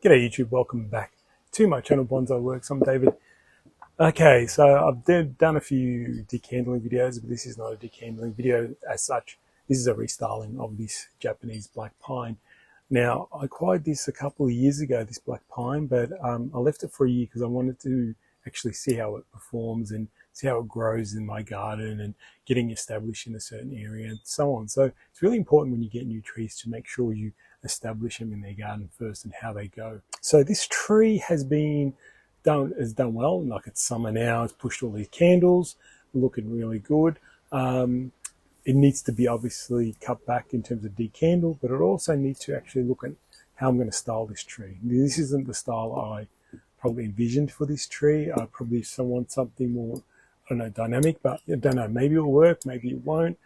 G'day YouTube, welcome back to my channel Bonsai Works. I'm David. Okay, so I've done a few decandling videos, but this is not a decandling video as such. This is a restyling of this Japanese black pine. Now, I acquired this a couple of years ago, this black pine, but I left it for a year because I wanted to actually see how it performs and see how it grows in my garden and getting established in a certain area and so on. So it's really important when you get new trees to make sure you establish them in their garden first and how they go. So this tree has done well. Like, it's summer now, it's pushed all these candles, looking really good. It needs to be obviously cut back in terms of decandle, but it also needs to actually look at how I'm going to style this tree. This isn't the style I probably envisioned for this tree. I probably want something more, I don't know, dynamic, but I don't know, maybe it'll work, maybe it won't.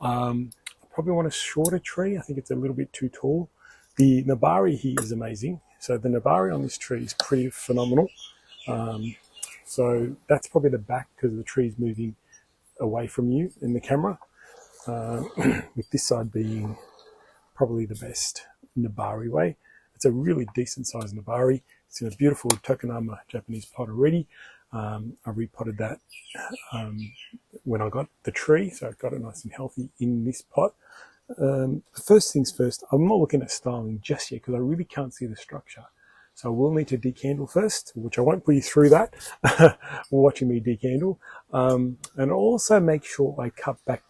I probably want a shorter tree. I think it's a little bit too tall. The Nabari here is amazing. So the Nabari on this tree is pretty phenomenal. So that's probably the back because the tree is moving away from you in the camera. With this side being probably the best Nabari way. It's a really decent sized Nabari. It's in a beautiful Tokonama Japanese pot already. I repotted that when I got the tree, so I got it nice and healthy in this pot. First things first, I'm not looking at styling just yet because I really can't see the structure. So I will need to decandle first, which I won't put you through that watching me decandle. And also make sure I cut back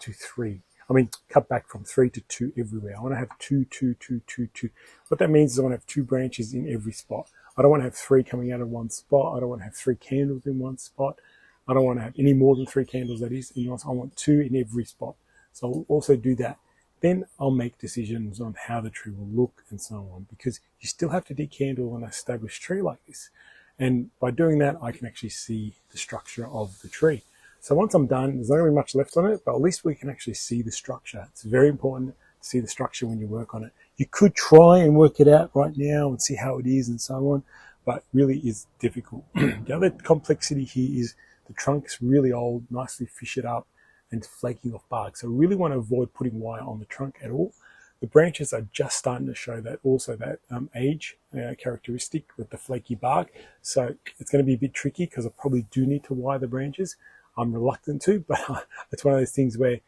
from 3 to 2 everywhere. I want to have 2, 2, 2, 2, 2. What that means is I want to have 2 branches in every spot. I don't want to have 3 coming out of one spot. I don't want to have 3 candles in one spot. I don't want to have any more than 3 candles, that is. I want 2 in every spot. So I'll also do that. Then I'll make decisions on how the tree will look and so on, because you still have to decandle an established tree like this. And by doing that, I can actually see the structure of the tree. So once I'm done, there's not going to be much left on it, but at least we can actually see the structure. It's very important to see the structure when you work on it. You could try and work it out right now and see how it is and so on, but really is difficult. The other complexity here is the trunk is really old, nicely fissured up and flaking off bark. So I really want to avoid putting wire on the trunk at all. The branches are just starting to show that age characteristic with the flaky bark. So it's going to be a bit tricky because I probably do need to wire the branches. I'm reluctant to, but it's one of those things where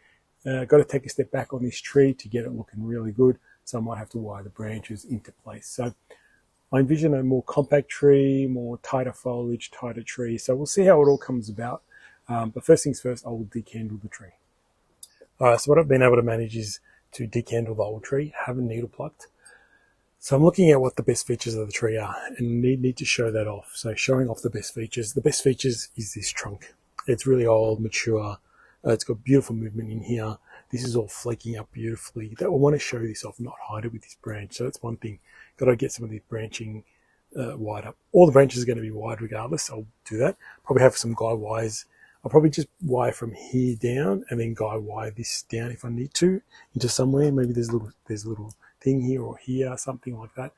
I've got to take a step back on this tree to get it looking really good. So I might have to wire the branches into place. So I envision a more compact tree, more tighter foliage, tighter tree. So we'll see how it all comes about. But first things first, I will decandle the tree. All right, so what I've been able to manage is to decandle the old tree, haven't needle plucked. So I'm looking at what the best features of the tree are and need to show that off. So showing off the best features. The best features is this trunk. It's really old, mature. It's got beautiful movement in here. This is all flaking up beautifully. I want to show this off, not hide it with this branch. So that's one thing. Got to get some of this branching wide up. All the branches are going to be wide regardless. I'll do that. Probably have some guy wires. I'll probably just wire from here down and then guy wire this down if I need to into somewhere. Maybe there's a little thing here or here, something like that.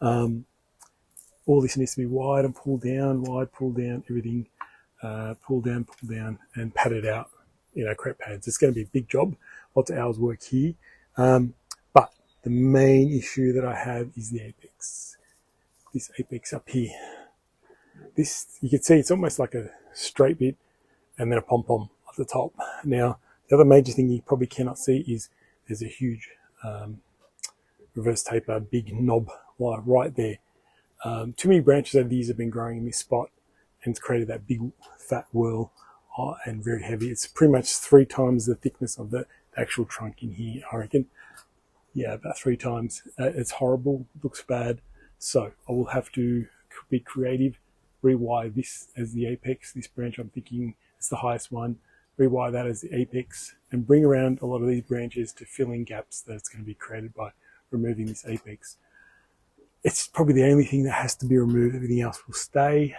All this needs to be wide and pull down, wide, pull down, everything. Pull down, and pad it out. Crepe pads. It's going to be a big job. Lots of hours work here. But the main issue that I have is the apex. This apex up here. This, you can see it's almost like a straight bit and then a pom-pom at the top. Now, the other major thing you probably cannot see is there's a huge reverse taper, big knob wire right there. Too many branches over the years have been growing in this spot and it's created that big fat whirl and very heavy. It's pretty much 3 times the thickness of the actual trunk in here, I reckon. Yeah, about 3 times. It's horrible, looks bad. So I will have to be creative, rewire this as the apex. This branch I'm thinking is the highest one. Rewire that as the apex and bring around a lot of these branches to fill in gaps that it's going to be created by removing this apex. It's probably the only thing that has to be removed. Everything else will stay.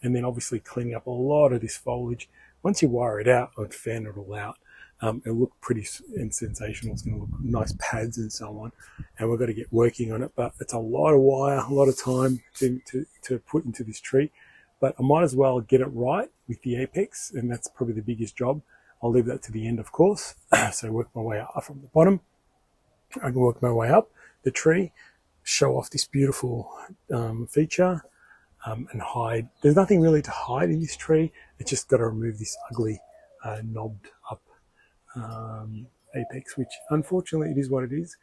And then obviously cleaning up a lot of this foliage. Once you wire it out or fan it all out, it'll look pretty sensational. It's going to look nice pads and so on. And we've got to get working on it. But it's a lot of wire, a lot of time to put into this tree. But I might as well get it right with the apex. And that's probably the biggest job. I'll leave that to the end, of course. So work my way up from the bottom. I can work my way up the tree. show off this beautiful feature and hide. There's nothing really to hide in this tree. It's just got to remove this ugly knobbed up apex, which unfortunately it is what it is.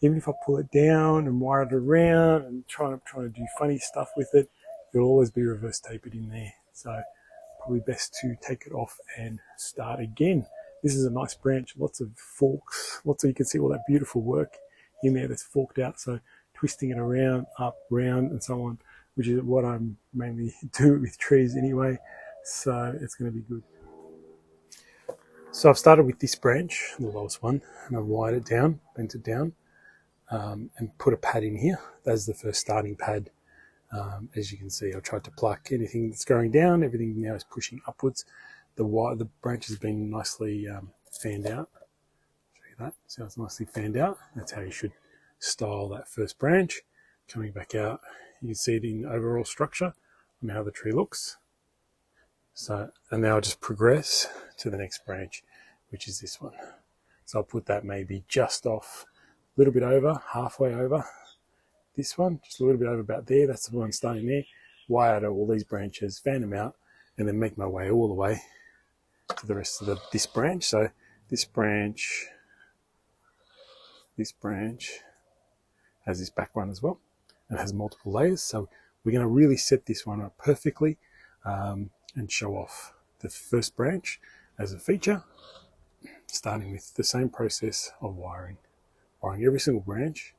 Even if I pull it down and wire it around and trying to do funny stuff with it, it'll always be reverse tapered in there. So probably best to take it off and start again. This is a nice branch, lots of forks, lots of, you can see all that beautiful work in there that's forked out. So twisting it around, up, round, and so on, which is what I'm mainly do with trees anyway. So it's going to be good. So I've started with this branch, the lowest one, and I've wired it down, bent it down, and put a pad in here. That's the first starting pad. As you can see, I've tried to pluck anything that's going down. Everything now is pushing upwards. The branch has been nicely fanned out. Show you that. See how it's nicely fanned out? That's how you should style that first branch. Coming back out, you can see it in overall structure and how the tree looks. So, and now I'll just progress to the next branch, which is this one. So I'll put that maybe just off, a little bit over, halfway over this one, just a little bit over about there. That's the one starting there. Wire out all these branches, fan them out, and then make my way all the way to the rest of this branch. So this branch has this back one as well, and has multiple layers. So we're going to really set this one up perfectly and show off the first branch as a feature, starting with the same process of wiring every single branch.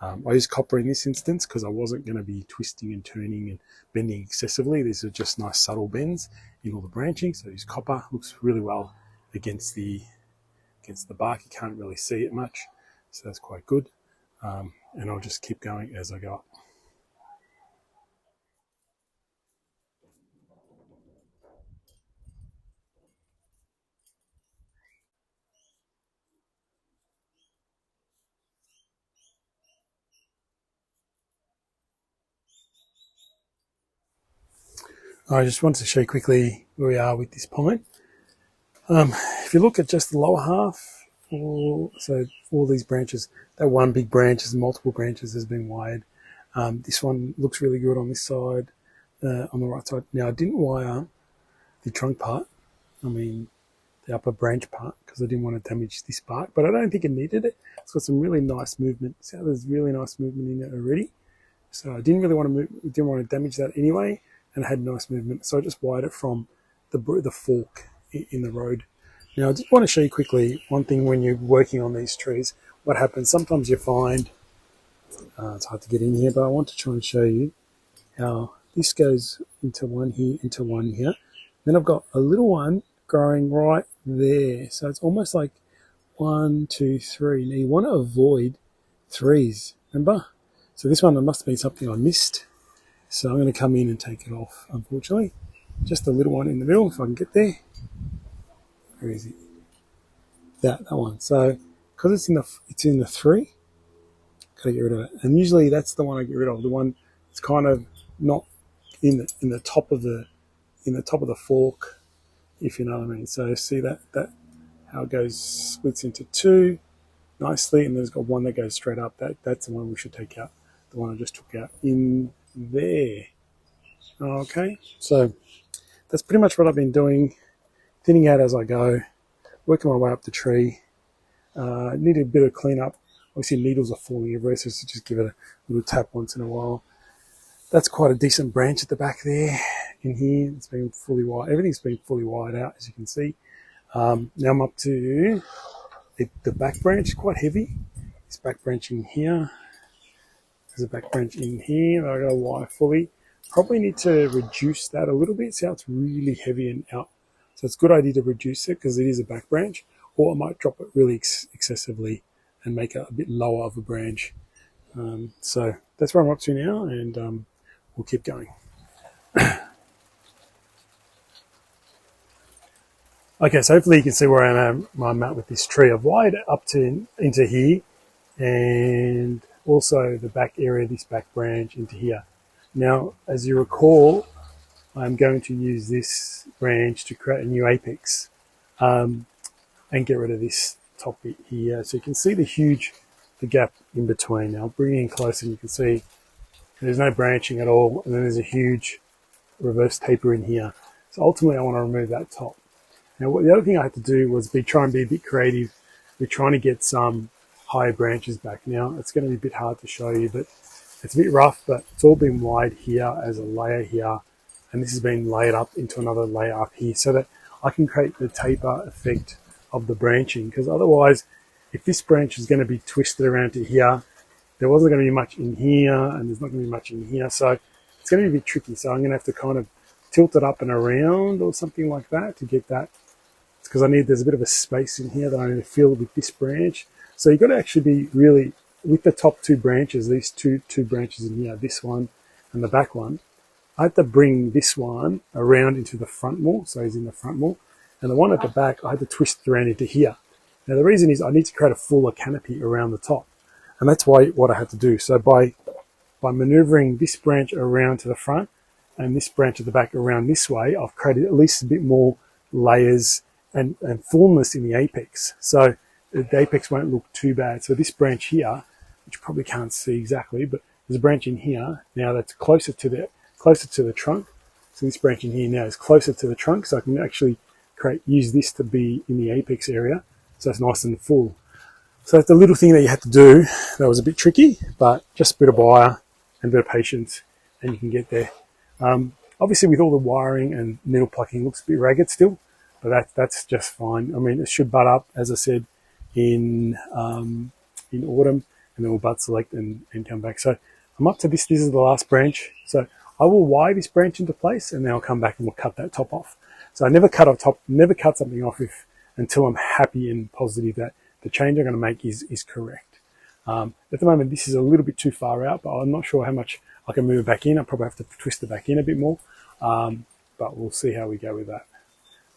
I used copper in this instance because I wasn't going to be twisting and turning and bending excessively. These are just nice subtle bends in all the branching. So I use copper. Looks really well against the bark. You can't really see it much, so that's quite good. And I'll just keep going as I go up. I just wanted to show you quickly where we are with this pine. If you look at just the lower half, so all these branches, that one big branch has multiple branches has been wired. This one looks really good on this side, on the right side. Now I didn't wire the trunk part, the upper branch part, because I didn't want to damage this bark, but I don't think it needed it. It's got some really nice movement. See how there's really nice movement in it already? So I didn't really want to damage that anyway, and it had nice movement. So I just wired it from the fork in the road. Now I just want to show you quickly one thing when you're working on these trees, what happens. Sometimes you find, it's hard to get in here, but I want to try and show you how this goes into one here, into one here. Then I've got a little one growing right there. So it's almost like 1, 2, 3. Now you want to avoid threes, remember? So this one, there must have been something I missed. So I'm going to come in and take it off, unfortunately. Just a little one in the middle, if I can get there. Where is it? That one. So because it's in the 3, gotta get rid of it. And usually that's the one I get rid of. The one that's kind of not in the top of the fork, if you know what I mean. So see that how it goes, splits into 2 nicely, and there's got one that goes straight up. That's the one we should take out. The one I just took out in there. Okay, so that's pretty much what I've been doing, thinning out as I go, working my way up the tree. Need a bit of cleanup. Obviously needles are falling everywhere, so just give it a little tap once in a while. That's quite a decent branch at the back there. In here, it's been fully wired. Everything's been fully wired out, as you can see. Now I'm up to the back branch, quite heavy. This back branch in here. There's a back branch in here that I've got to wire fully. Probably need to reduce that a little bit. See how it's really heavy and out. So it's a good idea to reduce it because it is a back branch, or I might drop it really excessively and make it a bit lower of a branch. So that's where I'm up to now, and we'll keep going. Okay, so hopefully you can see where I'm at with this tree. I've wired it up into here, and also the back area, this back branch into here. Now, as you recall, I'm going to use this branch to create a new apex and get rid of this top bit here. So you can see the huge the gap in between. Now, bringing in closer, and you can see there's no branching at all, and then there's a huge reverse taper in here. So ultimately, I want to remove that top. Now, the other thing I had to do was try and be a bit creative. We're trying to get some higher branches back. Now, it's going to be a bit hard to show you, but it's a bit rough, but it's all been wired here as a layer here, and this has been layered up into another layer up here so that I can create the taper effect of the branching, because otherwise, if this branch is going to be twisted around to here, there wasn't going to be much in here, and there's not going to be much in here, so it's going to be a bit tricky. So I'm going to have to kind of tilt it up and around or something like that to get that, because there's a bit of a space in here that I need to fill with this branch. So you've got to actually be really, with the top two branches, these two branches in here, this one and the back one, I had to bring this one around into the front more, so he's in the front more, and the one at the back, I had to twist it around into here. Now the reason is I need to create a fuller canopy around the top, and that's what I had to do. So by maneuvering this branch around to the front and this branch at the back around this way, I've created at least a bit more layers and fullness in the apex. So the apex won't look too bad. So this branch here, which you probably can't see exactly, but there's a branch in here now that's closer to the trunk. So this branch in here now is closer to the trunk, so I can actually use this to be in the apex area, so it's nice and full. So that's the little thing that you had to do. That was a bit tricky, but just a bit of wire and a bit of patience, and you can get there. Obviously, with all the wiring and needle plucking, it looks a bit ragged still, but that's just fine. I mean, it should butt up, as I said, in autumn, and then we'll butt select and come back. So I'm up to this. This is the last branch. So I will wire this branch into place, and then I'll come back and we'll cut that top off. So I never cut something off until I'm happy and positive that the change I'm going to make is correct. At the moment, this is a little bit too far out, but I'm not sure how much I can move it back in. I'll probably have to twist it back in a bit more, but we'll see how we go with that.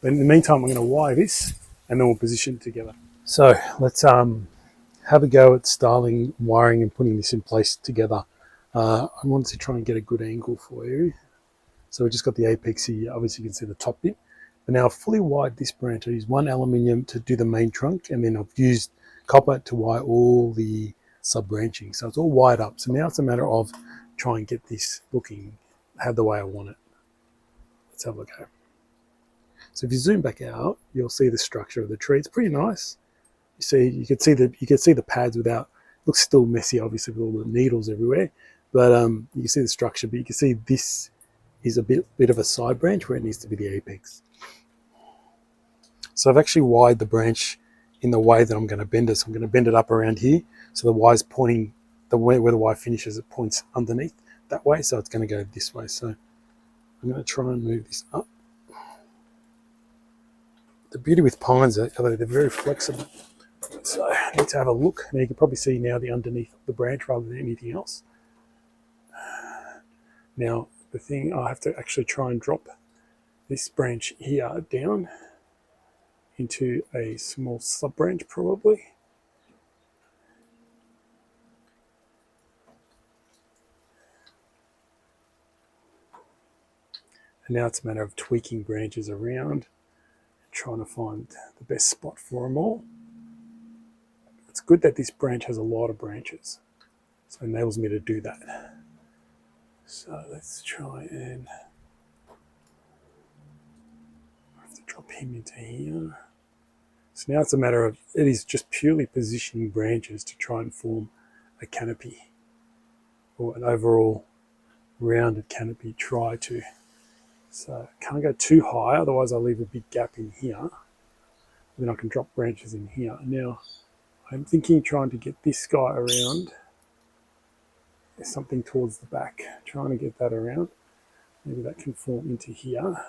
But in the meantime, I'm going to wire this, and then we'll position it together. So let's have a go at styling, wiring, and putting this in place together. I wanted to try and get a good angle for you. So we just got the apex here. Obviously, you can see the top bit. But now I've fully wired this branch. I used one aluminium to do the main trunk, and then I've used copper to wire all the sub-branching. So it's all wired up. So now it's a matter of trying to get this looking the way I want it. Let's have a go. So if you zoom back out, you'll see the structure of the tree. It's pretty nice. You can see the pads without. It looks still messy, obviously, with all the needles everywhere. But you can see the structure. But you can see this is a bit of a side branch where it needs to be the apex. So I've actually wired the branch in the way that I'm going to bend it. So I'm going to bend it up around here. So the wire's pointing, where the wire finishes, it points underneath that way. So it's going to go this way. So I'm going to try and move this up. The beauty with pines is they're very flexible. So I need to have a look. Now you can probably see now the underneath of the branch rather than anything else. Now the thing, I have to actually try and drop this branch here down into a small sub branch probably. And now it's a matter of tweaking branches around, trying to find the best spot for them all. It's good that this branch has a lot of branches, so it enables me to do that. So let's try and I have to drop him into here. So now it's a matter of, it is just purely positioning branches to try and form a canopy, or an overall rounded canopy. So can't go too high, otherwise I'll leave a big gap in here. Then I can drop branches in here. Now I'm thinking trying to get this guy around. There's something towards the back, trying to get that around. Maybe that can form into here.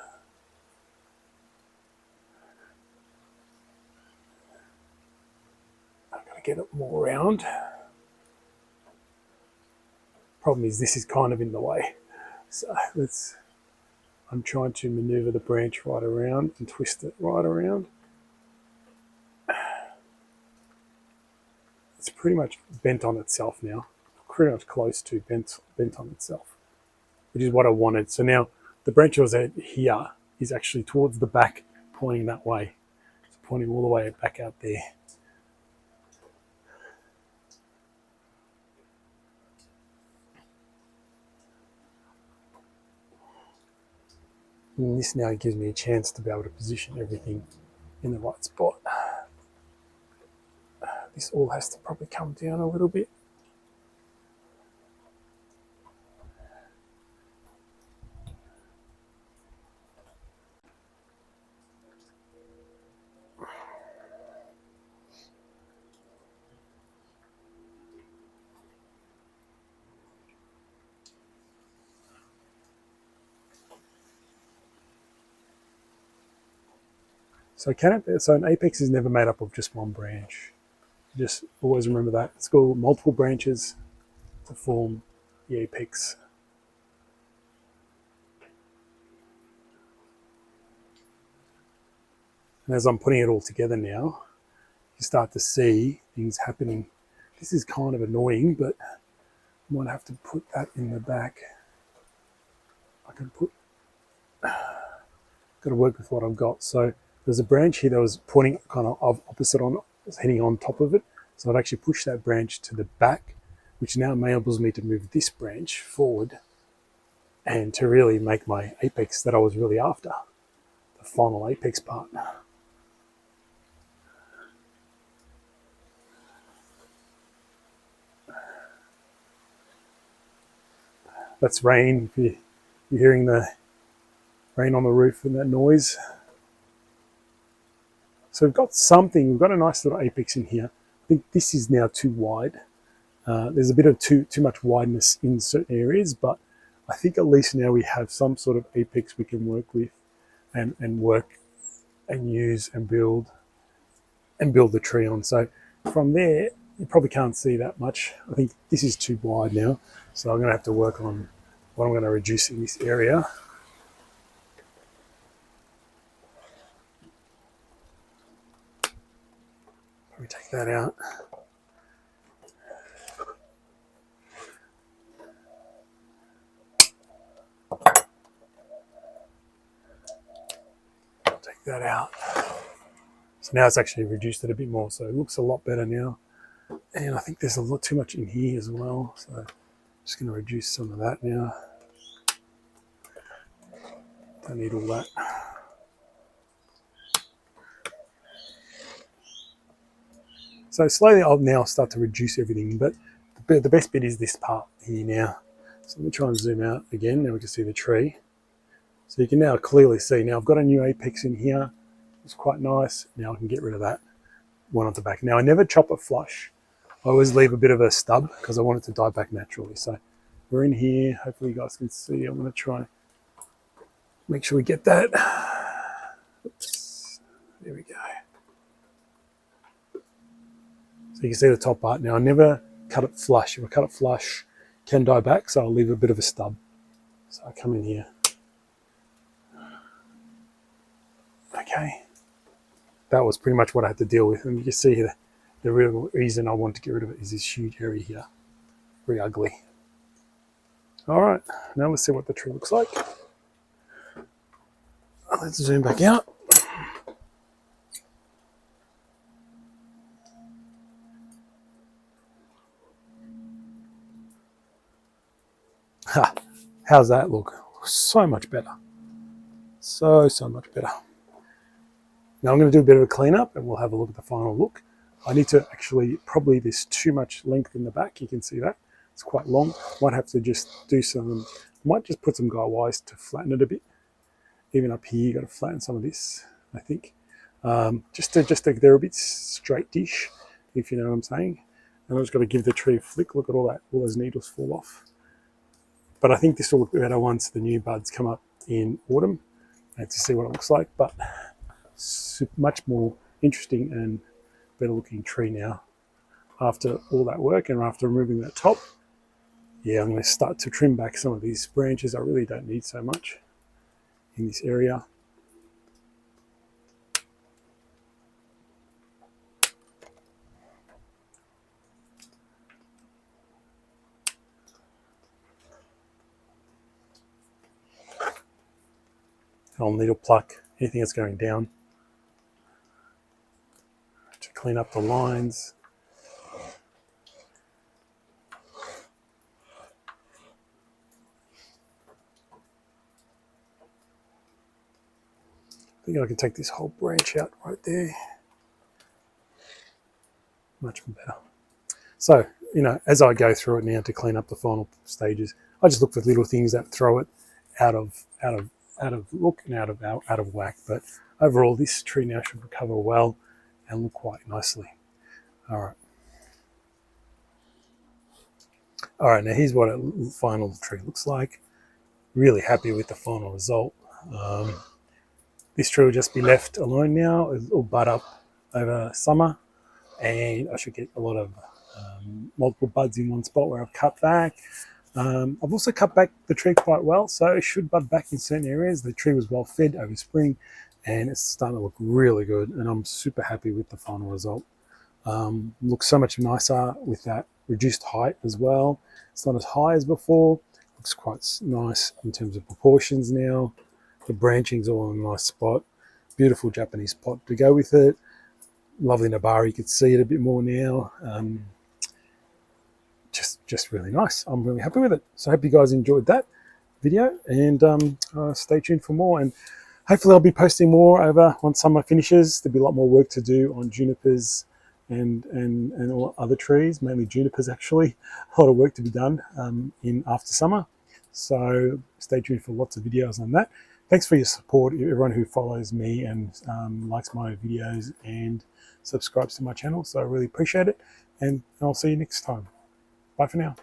I'm going to get it more round. Problem is this is kind of in the way. So I'm trying to maneuver the branch right around and twist it right around. It's pretty much bent on itself now. Pretty much close to bent on itself, which is what I wanted. So now the branch that was here is actually towards the back, pointing that way. It's pointing all the way back out there. And this now gives me a chance to be able to position everything in the right spot. This all has to probably come down a little bit. So an apex is never made up of just one branch. Just always remember that. It's got multiple branches to form the apex. And as I'm putting it all together now, you start to see things happening. This is kind of annoying, but I might have to put that in the back. I can put, got to work with what I've got. So there's a branch here that was pointing kind of opposite on, was heading on top of it. So I've actually pushed that branch to the back, which now enables me to move this branch forward and to really make my apex that I was really after, the final apex part. That's rain. If you're hearing the rain on the roof and that noise. So we've got something, we've got a nice little apex in here. I think this is now too wide. There's a bit of too much wideness in certain areas, but I think at least now we have some sort of apex we can work with and work and use and build the tree on. So from there, you probably can't see that much. I think this is too wide now. So I'm going to have to work on what I'm going to reduce in this area. Let me take that out. Take that out. So now it's actually reduced it a bit more, so it looks a lot better now. And I think there's a lot too much in here as well, so I'm just going to reduce some of that now. Don't need all that. So slowly I'll now start to reduce everything, but the best bit is this part here now. So let me try and zoom out again. Now we can see the tree. So you can now clearly see, now I've got a new apex in here. It's quite nice. Now I can get rid of that one at the back. Now I never chop it flush. I always leave a bit of a stub because I want it to die back naturally. So we're in here. Hopefully you guys can see. I'm going to try make sure we get that. Oops. There we go. So you can see the top part. Now I never cut it flush. If I cut it flush, it can die back, so I'll leave a bit of a stub. So I come in here. Okay. That was pretty much what I had to deal with. And you can see the real reason I want to get rid of it is this huge area here. Very ugly. All right, now let's see what the tree looks like. Let's zoom back out. Ha! How's that look? So much better. So much better. Now I'm going to do a bit of a cleanup and we'll have a look at the final look. I need to actually, probably there's too much length in the back. You can see that. It's quite long. Might have to just do some, might just put some guy wires to flatten it a bit. Even up here, you got to flatten some of this, I think. Just to they're a bit straight-ish, if you know what I'm saying. And I've just got to give the tree a flick. Look at all that, all those needles fall off. But I think this will look better once the new buds come up in autumn. I have to see what it looks like, but much more interesting and better looking tree now after all that work and after removing that top. Yeah, I'm going to start to trim back some of these branches. I really don't need so much in this area. I'll needle pluck anything that's going down to clean up the lines. I think I can take this whole branch out right there. Much better. So, you know, as I go through it now to clean up the final stages, I just look for little things that throw it out of look and out of whack. But overall, this tree now should recover well and look quite nicely. All right. All right, now here's what a final tree looks like. Really happy with the final result. This tree will just be left alone now. It'll bud up over summer, and I should get a lot of multiple buds in one spot where I've cut back. I've also cut back the tree quite well, so it should bud back in certain areas. The tree was well fed over spring, and it's starting to look really good, and I'm super happy with the final result. Looks so much nicer with that reduced height as well. It's not as high as before. Looks quite nice in terms of proportions now. The branching's all in a nice spot. Beautiful Japanese pot to go with it. Lovely Nabari, you can see it a bit more now. Just really nice. I'm really happy with it. So I hope you guys enjoyed that video, and stay tuned for more. And hopefully I'll be posting more over once summer finishes. There'll be a lot more work to do on junipers and all other trees, mainly junipers actually. A lot of work to be done in after summer. So stay tuned for lots of videos on that. Thanks for your support, everyone who follows me and likes my videos and subscribes to my channel. So I really appreciate it. And I'll see you next time. Bye for now.